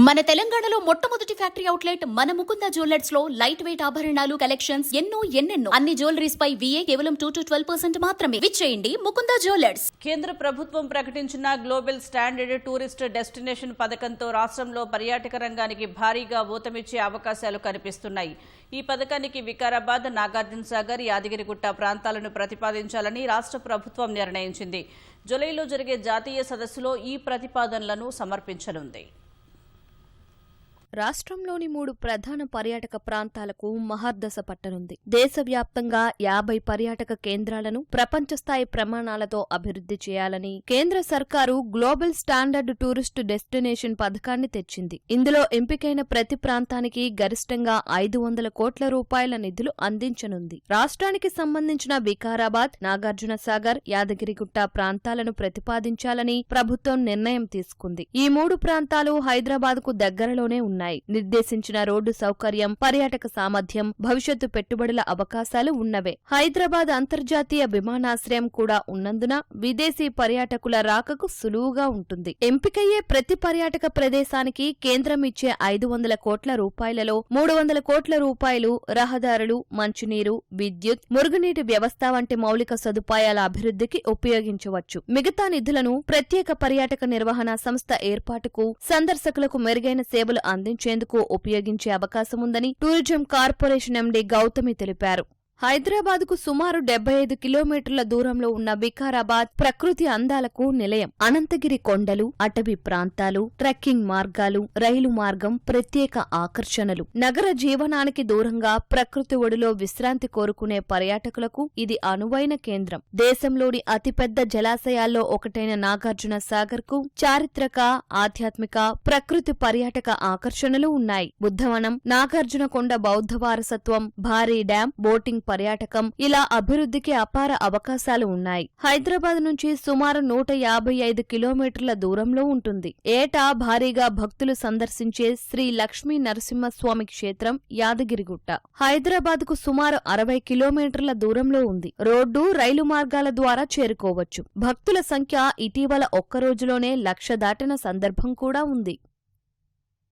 మన తెలంగాణలో మొట్టమొదటి ఫ్యాక్టరీ అవుట్లెట్ మన ముకుంద జ్యువెలర్స్ లో లైట్ వెయిట్ ఆభరణాలు కలెక్షన్స్ ఎన్నెన్నో అన్ని జ్యువెలరీస్ పై VA కేవలం 2 to 12% మాత్రమే. విచ్చేయండి ముకుంద జ్యువెలర్స్. కేంద్ర ప్రభుత్వం ప్రకటించిన గ్లోబల్ స్టాండర్డ్ టూరిస్ట్ డెస్టినేషన్ పథకంతో రాష్ట్రంలో పర్యాటక రంగానికి భారీగా ఊతమిచ్చే అవకాశాలు కనిపిస్తున్నాయి. ఈ పథకానికి వికారాబాద్, నాగార్జున సాగర్, యాదగిరిగుట్ట ప్రాంతాలను ప్రతిపాదించాలని రాష్ట్ర ప్రభుత్వం నిర్ణయించింది. జూలైలో జరిగే జాతీయ సదస్సులో ఈ ప్రతిపాదనలను సమర్పించనుంది. రాష్ట్రంలోని 3 ప్రధాన పర్యాటక ప్రాంతాలకు మహర్దశ పట్టనుంది. దేశవ్యాప్తంగా 50 పర్యాటక కేంద్రాలను ప్రపంచస్థాయి ప్రమాణాలతో అభివృద్ధి చేయాలని కేంద్ర సర్కారు గ్లోబల్ స్టాండర్డ్ టూరిస్ట్ డెస్టినేషన్ పథకాన్ని తెచ్చింది. ఇందులో ఎంపికైన ప్రతి ప్రాంతానికి గరిష్టంగా 500 కోట్ల రూపాయల నిధులు అందించనుంది. రాష్ట్రానికి సంబంధించిన వికారాబాద్, నాగార్జున సాగర్, యాదగిరిగుట్ట ప్రాంతాలను ప్రతిపాదించాలని ప్రభుత్వం నిర్ణయం తీసుకుంది. ఈ 3 ప్రాంతాలు హైదరాబాద్కు దగ్గరలోనే ఉన్నాయి. నిర్దేశించిన రోడ్డు సౌకర్యం, పర్యాటక సామర్థ్యం, భవిష్యత్తు పెట్టుబడుల అవకాశాలు ఉన్నవే. హైదరాబాద్ అంతర్జాతీయ విమానాశ్రయం కూడా ఉన్నందున విదేశీ పర్యాటకుల రాకకు సులువుగా ఉంటుంది. ఎంపికయ్యే ప్రతి పర్యాటక ప్రదేశానికి కేంద్రం ఇచ్చే 500 కోట్ల రూపాయలలో 300 కోట్ల రూపాయలు రహదారులు, మంచినీరు, విద్యుత్, మురుగునీటి వ్యవస్థ వంటి మౌలిక సదుపాయాల అభివృద్ధికి ఉపయోగించవచ్చు. మిగతా నిధులను ప్రత్యేక పర్యాటక నిర్వహణ సంస్థ ఏర్పాటుకు, సందర్శకులకు మెరుగైన సేవలు అందించేందుకు ఉపయోగించే అవకాశముందని టూరిజం కార్పొరేషన్ ఎండీ గౌతమి తెలిపారు. హైదరాబాద్కు సుమారు 75 కిలోమీటర్ల దూరంలో ఉన్న వికారాబాద్ ప్రకృతి అందాలకు నిలయం. అనంతగిరి కొండలు, అటవీ ప్రాంతాలు, ట్రెక్కింగ్ మార్గాలు, రైలు మార్గం ప్రత్యేక ఆకర్షణలు. నగర జీవనానికి దూరంగా ప్రకృతి ఒడిలో విశ్రాంతి కోరుకునే పర్యాటకులకు ఇది అనువైన కేంద్రం. దేశంలోని అతిపెద్ద జలాశయాల్లో ఒకటైన నాగార్జున సాగర్ కు చారిత్రక, ఆధ్యాత్మిక, ప్రకృతి పర్యాటక ఆకర్షణలు ఉన్నాయి. బుద్ధవనం, నాగార్జున కొండ బౌద్ధ వారసత్వం, భారీ డ్యాం, బోటింగ్ పర్యాటకం ఇలా అభివృద్ధికి అపార అవకాశాలు ఉన్నాయి. హైదరాబాద్ నుంచి సుమారు 155 కిలోమీటర్ల దూరంలో ఉంటుంది. ఏటా భారీగా భక్తులు సందర్శించే శ్రీ లక్ష్మీ నరసింహస్వామి క్షేత్రం యాదగిరిగుట్ట హైదరాబాద్ కు సుమారు 60 కిలోమీటర్ల దూరంలో ఉంది. రోడ్డు, రైలు మార్గాల ద్వారా చేరుకోవచ్చు. భక్తుల సంఖ్య ఇటీవల ఒక్కరోజులోనే 1,00,000 దాటిన సందర్భం కూడా ఉంది.